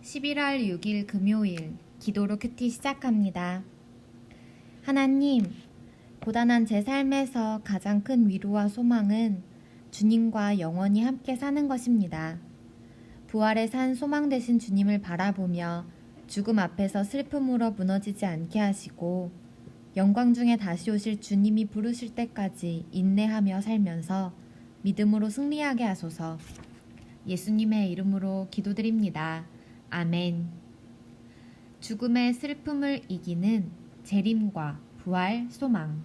11월 6일 금요일 기도로 큐티 시작합니다. 하나님, 고단한 제 삶에서 가장 큰 위로와 소망은 주님과 영원히 함께 사는 것입니다. 부활의 산 소망 되신 주님을 바라보며 죽음 앞에서 슬픔으로 무너지지 않게 하시고 영광 중에 다시 오실 주님이 부르실 때까지 인내하며 살면서 믿음으로 승리하게 하소서. 예수님의 이름으로 기도드립니다. 아멘. 죽음의 슬픔을 이기는 재림과 부활 소망.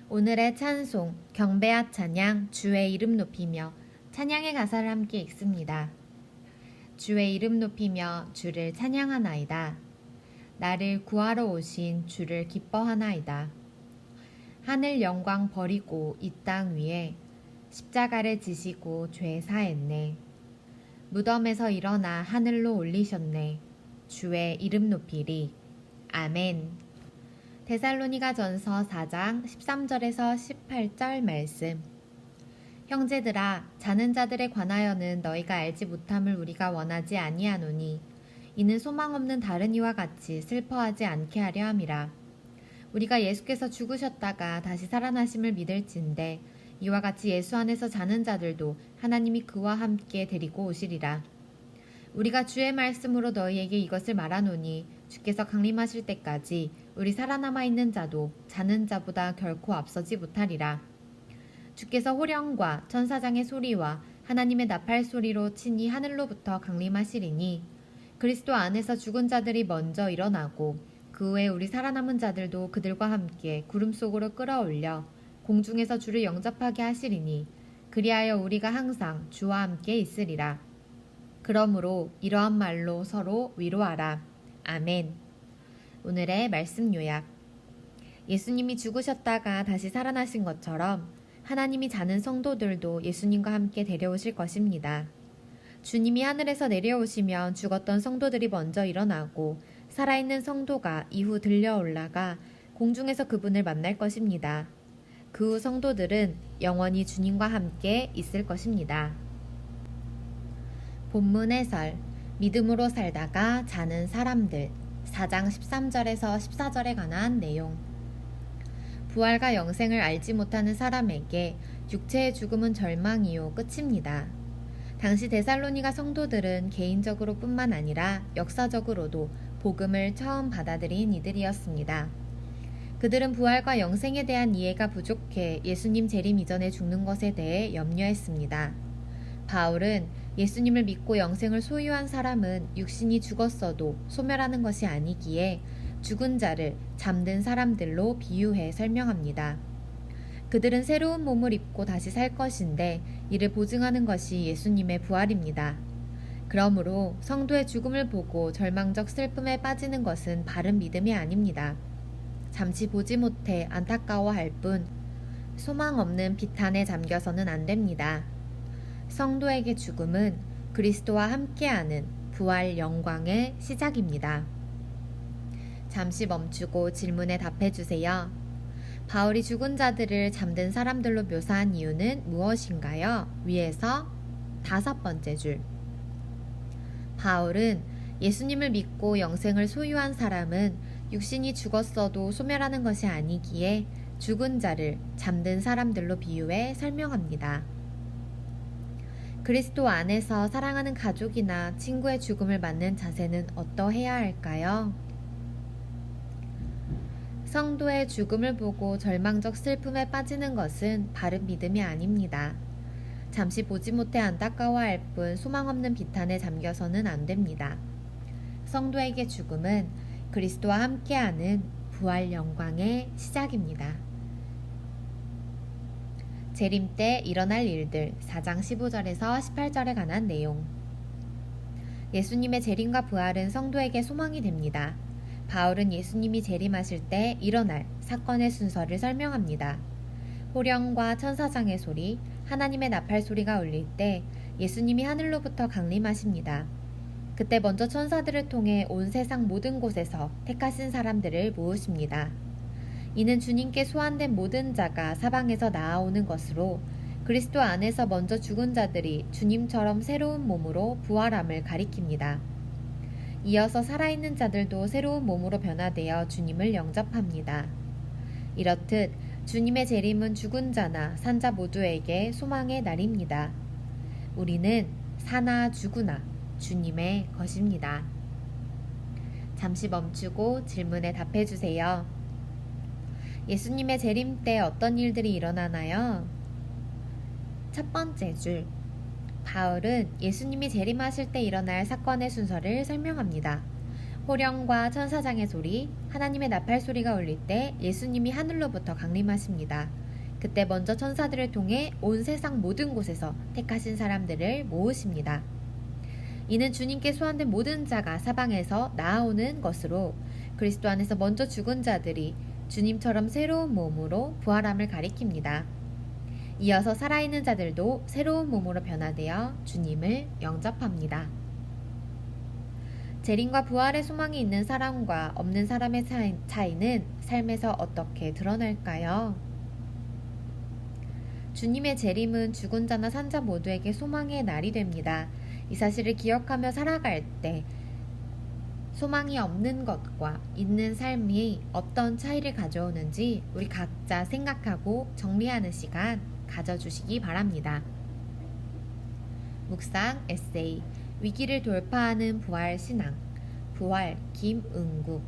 오늘의 찬송, 경배와 찬양, 주의 이름 높이며 찬양의 가사를 함께 읽습니다. 주의 이름 높이며 주를 찬양하나이다. 나를 구하러 오신 주를 기뻐하나이다. 하늘 영광 버리고 이 땅 위에 십자가를 지시고 죄 사했네. 무덤에서 일어나 하늘로 올리셨네. 주의 이름 높이리. 아멘. 데살로니가전서 4장 13절에서 18절 말씀. 형제들아, 자는 자들에 관하여는 너희가 알지 못함을 우리가 원하지 아니하노니 이는 소망 없는 다른 이와 같이 슬퍼하지 않게 하려 함이라. 우리가 예수께서 죽으셨다가 다시 살아나심을 믿을진대 이와 같이 예수 안에서 자는 자들도 하나님이 그와 함께 데리고 오시리라. 우리가 주의 말씀으로 너희에게 이것을 말하노니 주께서 강림하실 때까지 우리 살아남아 있는 자도 자는 자보다 결코 앞서지 못하리라. 주께서 호령과 천사장의 소리와 하나님의 나팔 소리로 친히 하늘로부터 강림하시리니 그리스도 안에서 죽은 자들이 먼저 일어나고 그 후에 우리 살아남은 자들도 그들과 함께 구름 속으로 끌어올려 공중에서 주를 영접하게 하시리니 그리하여 우리가 항상 주와 함께 있으리라. 그러므로 이러한 말로 서로 위로하라. 아멘. 오늘의 말씀 요약. 예수님이 죽으셨다가 다시 살아나신 것처럼 하나님이 자는 성도들도 예수님과 함께 데려오실 것입니다. 주님이 하늘에서 내려오시면 죽었던 성도들이 먼저 일어나고 살아있는 성도가 이후 들려 올라가 공중에서 그분을 만날 것입니다. 그 후 성도들은 영원히 주님과 함께 있을 것입니다. 본문 해설, 믿음으로 살다가 자는 사람들, 4장 13절에서 14절에 관한 내용. 부활과 영생을 알지 못하는 사람에게 육체의 죽음은 절망이요 끝입니다. 당시 데살로니가 성도들은 개인적으로 뿐만 아니라 역사적으로도 복음을 처음 받아들인 이들이었습니다. 그들은 부활과 영생에 대한 이해가 부족해 예수님 재림 이전에 죽는 것에 대해 염려했습니다. 바울은 예수님을 믿고 영생을 소유한 사람은 육신이 죽었어도 소멸하는 것이 아니기에 죽은 자를 잠든 사람들로 비유해 설명합니다. 그들은 새로운 몸을 입고 다시 살 것인데 이를 보증하는 것이 예수님의 부활입니다. 그러므로 성도의 죽음을 보고 절망적 슬픔에 빠지는 것은 바른 믿음이 아닙니다. 잠시 보지 못해 안타까워할 뿐 소망 없는 비탄에 잠겨서는 안 됩니다. 성도에게 죽음은 그리스도와 함께하는 부활 영광의 시작입니다. 잠시 멈추고 질문에 답해주세요. 바울이 죽은 자들을 잠든 사람들로 묘사한 이유는 무엇인가요? 위에서 5번째 줄. 바울은 예수님을 믿고 영생을 소유한 사람은 육신이 죽었어도 소멸하는 것이 아니기에 죽은 자를 잠든 사람들로 비유해 설명합니다. 그리스도 안에서 사랑하는 가족이나 친구의 죽음을 맞는 자세는 어떠해야 할까요? 성도의 죽음을 보고 절망적 슬픔에 빠지는 것은 바른 믿음이 아닙니다. 잠시 보지 못해 안타까워할 뿐 소망 없는 비탄에 잠겨서는 안 됩니다. 성도에게 죽음은 그리스도와 함께하는 부활 영광의 시작입니다. 재림 때 일어날 일들 4장 15절에서 18절에 관한 내용. 예수님의 재림과 부활은 성도에게 소망이 됩니다. 바울은 예수님이 재림하실 때 일어날 사건의 순서를 설명합니다. 호령과 천사장의 소리, 하나님의 나팔 소리가 울릴 때 예수님이 하늘로부터 강림하십니다. 그때 먼저 천사들을 통해 온 세상 모든 곳에서 택하신 사람들을 모으십니다. 이는 주님께 소환된 모든 자가 사방에서 나아오는 것으로 그리스도 안에서 먼저 죽은 자들이 주님처럼 새로운 몸으로 부활함을 가리킵니다. 이어서 살아있는 자들도 새로운 몸으로 변화되어 주님을 영접합니다. 이렇듯 주님의 재림은 죽은 자나 산 자 모두에게 소망의 날입니다. 우리는 사나 죽으나 주님의 것입니다. 잠시 멈추고 질문에 답해주세요. 예수님의 재림 때 어떤 일들이 일어나나요? 첫 번째 줄. 바울은 예수님이 재림하실 때 일어날 사건의 순서를 설명합니다. 호령과 천사장의 소리, 하나님의 나팔 소리가 울릴 때 예수님이 하늘로부터 강림하십니다. 그때 먼저 천사들을 통해 온 세상 모든 곳에서 택하신 사람들을 모으십니다. 이는 주님께 소환된 모든 자가 사방에서 나아오는 것으로 그리스도 안에서 먼저 죽은 자들이 주님처럼 새로운 몸으로 부활함을 가리킵니다. 이어서 살아있는 자들도 새로운 몸으로 변화되어 주님을 영접합니다. 재림과 부활의 소망이 있는 사람과 없는 사람의 차이는 삶에서 어떻게 드러날까요? 주님의 재림은 죽은 자나 산 자 모두에게 소망의 날이 됩니다. 이 사실을 기억하며 살아갈 때 소망이 없는 것과 있는 삶이 어떤 차이를 가져오는지 우리 각자 생각하고 정리하는 시간 가져주시기 바랍니다. 묵상 에세이 위기를 돌파하는 부활 신앙 부활 김은국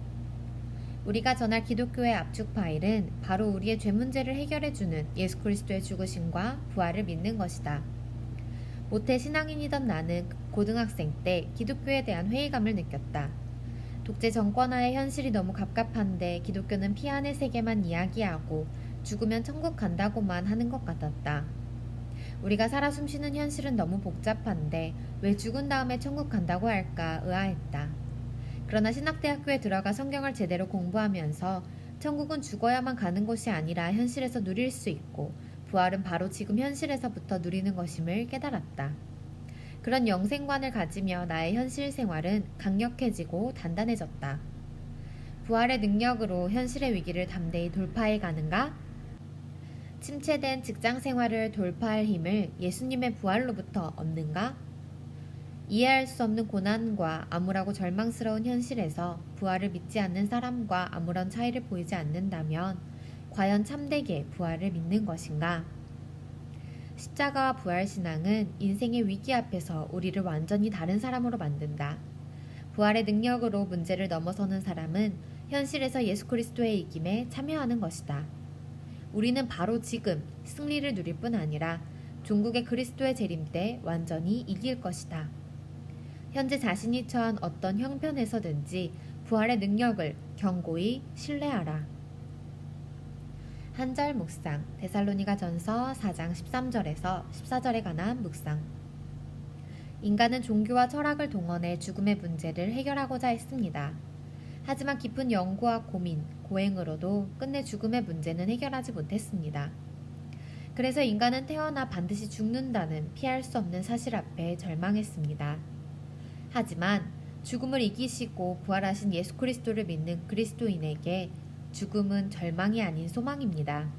우리가 전할 기독교의 압축 파일은 바로 우리의 죄 문제를 해결해주는 예수 그리스도의 죽으심과 부활을 믿는 것이다. 모태 신앙인이던 나는 고등학생 때 기독교에 대한 회의감을 느꼈다. 독재 정권하의 현실이 너무 갑갑한데 기독교는 피안의 세계만 이야기하고 죽으면 천국 간다고만 하는 것 같았다. 우리가 살아 숨쉬는 현실은 너무 복잡한데 왜 죽은 다음에 천국 간다고 할까 의아했다. 그러나 신학대학교에 들어가 성경을 제대로 공부하면서 천국은 죽어야만 가는 곳이 아니라 현실에서 누릴 수 있고 부활은 바로 지금 현실에서부터 누리는 것임을 깨달았다. 그런 영생관을 가지며 나의 현실 생활은 강력해지고 단단해졌다. 부활의 능력으로 현실의 위기를 담대히 돌파해 가는가? 침체된 직장 생활을 돌파할 힘을 예수님의 부활로부터 얻는가? 이해할 수 없는 고난과 암울하고 절망스러운 현실에서 부활을 믿지 않는 사람과 아무런 차이를 보이지 않는다면 과연 참되게 부활을 믿는 것인가? 십자가와 부활신앙은 인생의 위기 앞에서 우리를 완전히 다른 사람으로 만든다. 부활의 능력으로 문제를 넘어서는 사람은 현실에서 예수 그리스도의 이김에 참여하는 것이다. 우리는 바로 지금 승리를 누릴 뿐 아니라 종국의 그리스도의 재림 때 완전히 이길 것이다. 현재 자신이 처한 어떤 형편에서든지 부활의 능력을 견고히 신뢰하라. 한 절 묵상 데살로니가전서 4장 13절에서 14절에 관한 묵상. 인간은 종교와 철학을 동원해 죽음의 문제를 해결하고자 했습니다. 하지만 깊은 연구와 고민, 고행으로도 끝내 죽음의 문제는 해결하지 못했습니다. 그래서 인간은 태어나 반드시 죽는다는 피할 수 없는 사실 앞에 절망했습니다. 하지만 죽음을 이기시고 부활하신 예수 그리스도를 믿는 그리스도인에게 죽음은 절망이 아닌 소망입니다.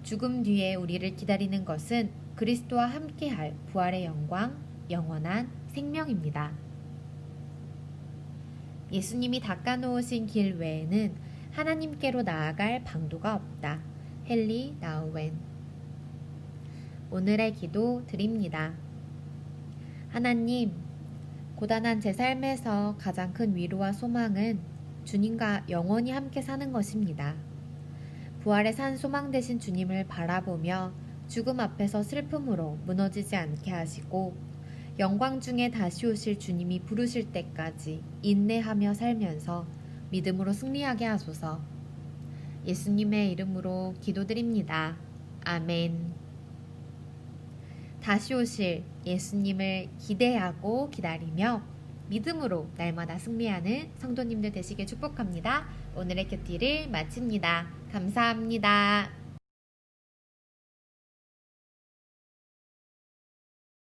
죽음 뒤에 우리를 기다리는 것은 그리스도와 함께할 부활의 영광, 영원한 생명입니다. 예수님이 닦아놓으신 길 외에는 하나님께로 나아갈 방도가 없다. 헨리 나우엔. 오늘의 기도 드립니다. 하나님, 고단한 제 삶에서 가장 큰 위로와 소망은 주님과 영원히 함께 사는 것입니다. 부활의 산 소망 되신 주님을 바라보며 죽음 앞에서 슬픔으로 무너지지 않게 하시고 영광 중에 다시 오실 주님이 부르실 때까지 인내하며 살면서 믿음으로 승리하게 하소서. 예수님의 이름으로 기도드립니다. 아멘. 다시 오실 예수님을 기대하고 기다리며 믿음으로 날마다 승리하는 성도님들 되시길 축복합니다. 오늘의 큐티를 마칩니다. 감사합니다.